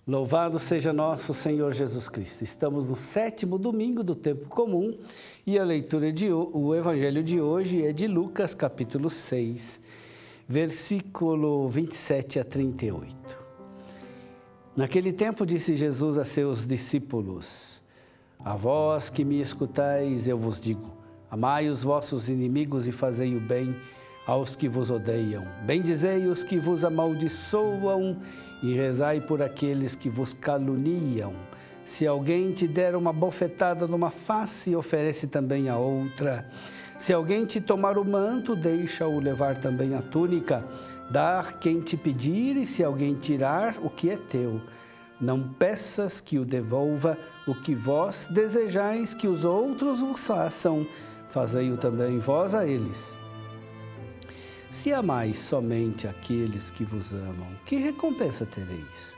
Louvado seja nosso Senhor Jesus Cristo. Estamos no 7º domingo do tempo comum e a leitura o evangelho de hoje é de Lucas, capítulo 6, versículo 27 a 38. Naquele tempo disse Jesus a seus discípulos: A vós que me escutais, eu vos digo, amai os vossos inimigos e fazei o bem aos que vos odeiam. Bendizei os que vos amaldiçoam e rezai por aqueles que vos caluniam. Se alguém te der uma bofetada numa face, oferece também a outra. Se alguém te tomar o manto, deixa-o levar também a túnica. Dá quem te pedir, e se alguém tirar o que é teu, não peças que o devolva. O que vós desejais que os outros vos façam, fazei-o também vós a eles. Se amais somente aqueles que vos amam, que recompensa tereis?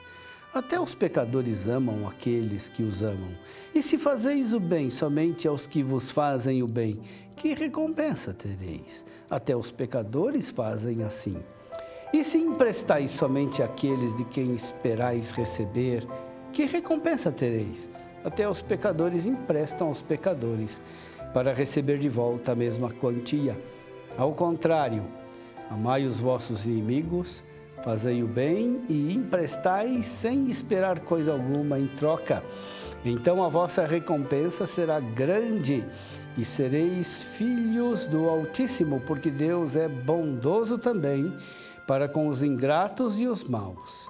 Até os pecadores amam aqueles que os amam. E se fazeis o bem somente aos que vos fazem o bem, que recompensa tereis? Até os pecadores fazem assim. E se emprestais somente àqueles de quem esperais receber, que recompensa tereis? Até os pecadores emprestam aos pecadores, para receber de volta a mesma quantia. Ao contrário, amai os vossos inimigos, fazei o bem e emprestai sem esperar coisa alguma em troca. Então a vossa recompensa será grande e sereis filhos do Altíssimo, porque Deus é bondoso também para com os ingratos e os maus.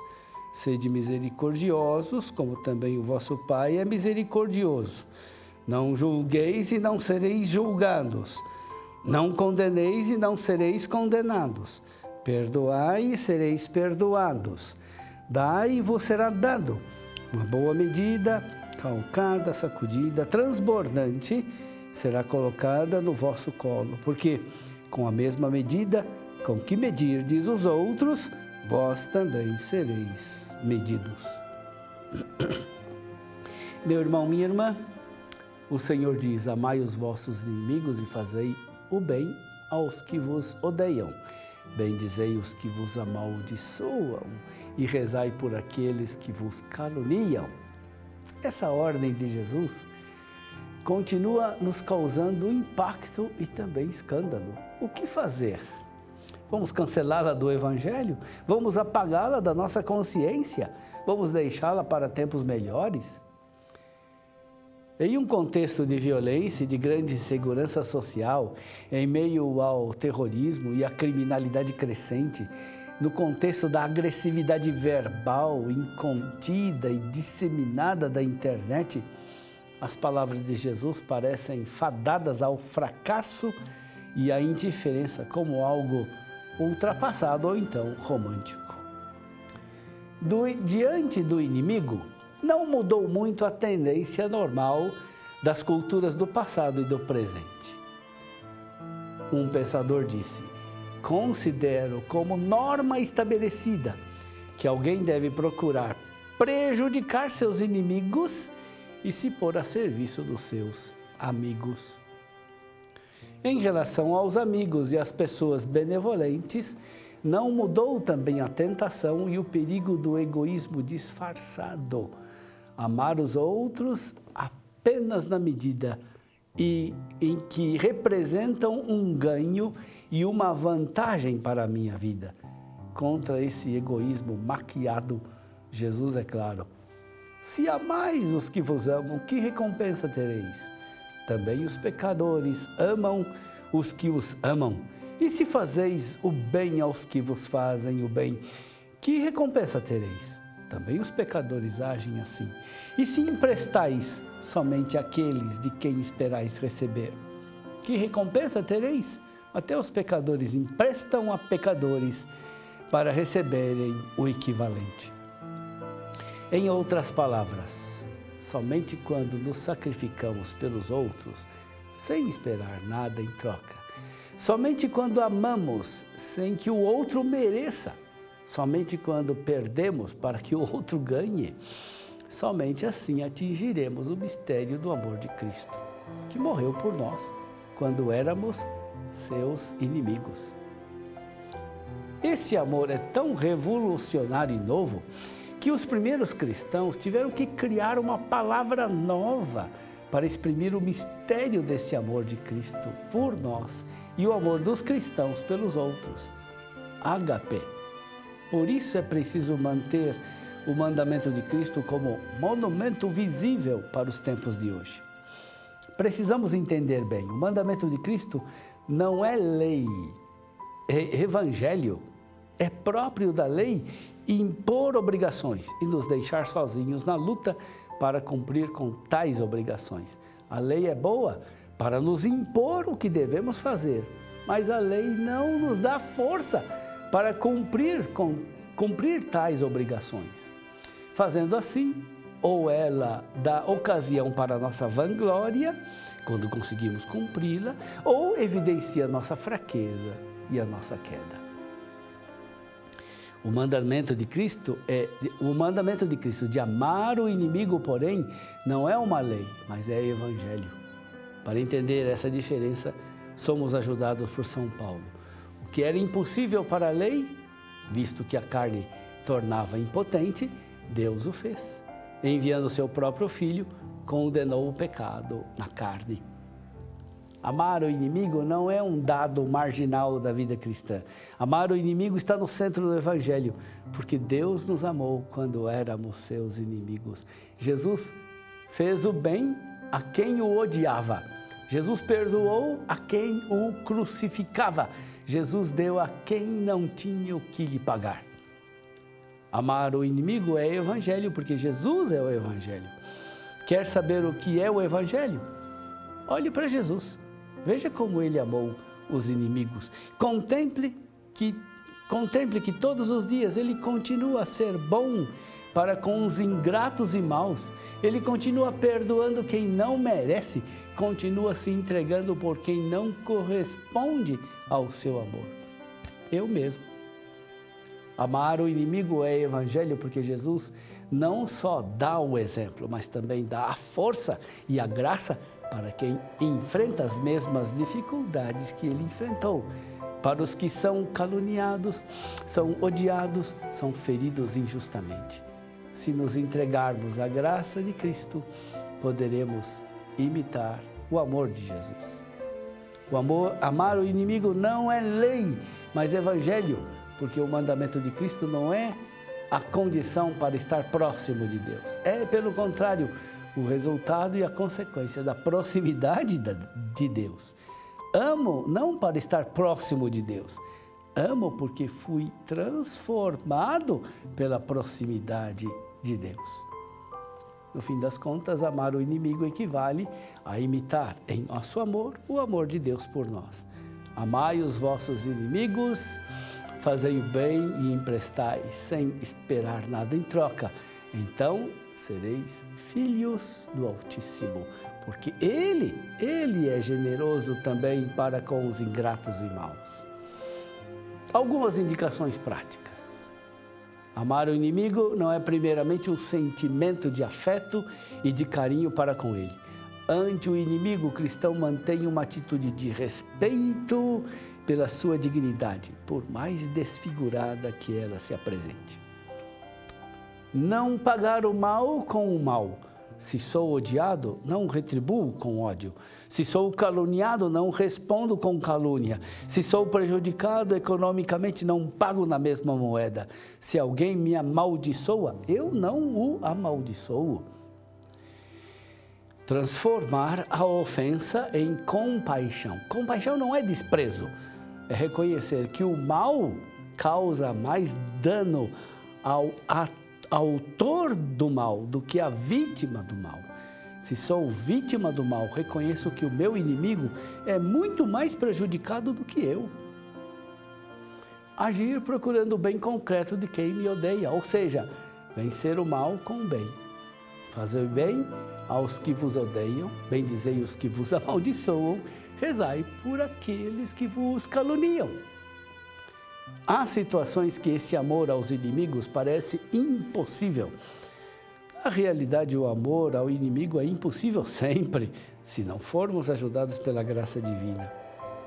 Sede misericordiosos, como também o vosso Pai é misericordioso. Não julgueis e não sereis julgados. Não condeneis e não sereis condenados. Perdoai e sereis perdoados. Dai e vos será dado. Uma boa medida, calcada, sacudida, transbordante, será colocada no vosso colo. Porque com a mesma medida com que medirdes os outros, vós também sereis medidos. Meu irmão, minha irmã, o Senhor diz: amai os vossos inimigos e fazei o bem aos que vos odeiam. Bendizei os que vos amaldiçoam e rezai por aqueles que vos caluniam. Essa ordem de Jesus continua nos causando impacto e também escândalo. O que fazer? Vamos cancelá-la do Evangelho? Vamos apagá-la da nossa consciência? Vamos deixá-la para tempos melhores? Em um contexto de violência e de grande insegurança social, em meio ao terrorismo e à criminalidade crescente, no contexto da agressividade verbal, incontida e disseminada da internet, as palavras de Jesus parecem fadadas ao fracasso e à indiferença como algo ultrapassado ou então romântico. Diante do inimigo, não mudou muito a tendência normal das culturas do passado e do presente. Um pensador disse: considero como norma estabelecida que alguém deve procurar prejudicar seus inimigos e se pôr a serviço dos seus amigos. Em relação aos amigos e às pessoas benevolentes, não mudou também a tentação e o perigo do egoísmo disfarçado. Amar os outros apenas na medida em que representam um ganho e uma vantagem para a minha vida. Contra esse egoísmo maquiado, Jesus é claro: se amais os que vos amam, que recompensa tereis? Também os pecadores amam os que os amam. E se fazeis o bem aos que vos fazem o bem, que recompensa tereis? Também os pecadores agem assim. E se emprestais somente àqueles de quem esperais receber, que recompensa tereis? Até os pecadores emprestam a pecadores para receberem o equivalente. Em outras palavras, somente quando nos sacrificamos pelos outros, sem esperar nada em troca, somente quando amamos sem que o outro mereça, somente quando perdemos para que o outro ganhe, somente assim atingiremos o mistério do amor de Cristo, que morreu por nós quando éramos seus inimigos. Esse amor é tão revolucionário e novo que os primeiros cristãos tiveram que criar uma palavra nova para exprimir o mistério desse amor de Cristo por nós e o amor dos cristãos pelos outros. Ágape. Por isso é preciso manter o mandamento de Cristo como monumento visível para os tempos de hoje. Precisamos entender bem, o mandamento de Cristo não é lei, é evangelho. É próprio da lei impor obrigações e nos deixar sozinhos na luta para cumprir com tais obrigações. A lei é boa para nos impor o que devemos fazer, mas a lei não nos dá força para cumprir tais obrigações. Fazendo assim, ou ela dá ocasião para a nossa vanglória, quando conseguimos cumpri-la, ou evidencia a nossa fraqueza e a nossa queda. O mandamento de Cristo de amar o inimigo, porém, não é uma lei, mas é evangelho. Para entender essa diferença, somos ajudados por São Paulo. O que era impossível para a lei, visto que a carne tornava impotente, Deus o fez. Enviando o seu próprio Filho, condenou o pecado na carne. Amar o inimigo não é um dado marginal da vida cristã. Amar o inimigo está no centro do Evangelho, porque Deus nos amou quando éramos seus inimigos. Jesus fez o bem a quem o odiava. Jesus perdoou a quem o crucificava. Jesus deu a quem não tinha o que lhe pagar. Amar o inimigo é Evangelho, porque Jesus é o Evangelho. Quer saber o que é o Evangelho? Olhe para Jesus. Veja como ele amou os inimigos. Contemple que todos os dias ele continua a ser bom para com os ingratos e maus. Ele continua perdoando quem não merece, continua se entregando por quem não corresponde ao seu amor. Eu mesmo. Amar o inimigo é evangelho porque Jesus não só dá o exemplo, mas também dá a força e a graça para quem enfrenta as mesmas dificuldades que ele enfrentou. Para os que são caluniados, são odiados, são feridos injustamente. Se nos entregarmos à graça de Cristo, poderemos imitar o amor de Jesus. Amar o inimigo não é lei, mas evangelho, porque o mandamento de Cristo não é a condição para estar próximo de Deus. É, pelo contrário, o resultado e a consequência da proximidade de Deus. Amo não para estar próximo de Deus, amo porque fui transformado pela proximidade de Deus. No fim das contas, amar o inimigo equivale a imitar em nosso amor o amor de Deus por nós. Amai os vossos inimigos, fazei o bem e emprestai sem esperar nada em troca. Então sereis filhos do Altíssimo, porque Ele é generoso também para com os ingratos e maus. Algumas indicações práticas. Amar o inimigo não é primeiramente um sentimento de afeto e de carinho para com ele. Ante o inimigo, o cristão mantém uma atitude de respeito pela sua dignidade, por mais desfigurada que ela se apresente. Não pagar o mal com o mal. Se sou odiado, não retribuo com ódio. Se sou caluniado, não respondo com calúnia. Se sou prejudicado economicamente, não pago na mesma moeda. Se alguém me amaldiçoa, eu não o amaldiçoo. Transformar a ofensa em compaixão. Compaixão não é desprezo, é reconhecer que o mal causa mais dano ao autor do mal do que a vítima do mal. Se sou vítima do mal, reconheço que o meu inimigo é muito mais prejudicado do que eu. Agir procurando o bem concreto de quem me odeia, ou seja, vencer o mal com o bem. Fazer bem aos que vos odeiam, bendizei os que vos amaldiçoam, rezai por aqueles que vos caluniam. Há situações que esse amor aos inimigos parece impossível. Na realidade, o amor ao inimigo é impossível sempre, se não formos ajudados pela graça divina.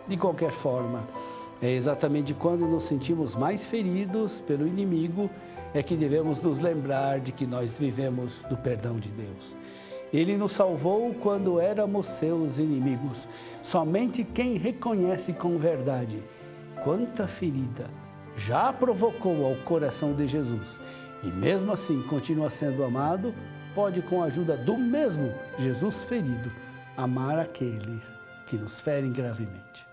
De qualquer forma, é exatamente quando nos sentimos mais feridos pelo inimigo é que devemos nos lembrar de que nós vivemos do perdão de Deus. Ele nos salvou quando éramos seus inimigos. Somente quem reconhece com verdade quanta ferida já provocou ao coração de Jesus e mesmo assim continua sendo amado, pode, com a ajuda do mesmo Jesus ferido, amar aqueles que nos ferem gravemente.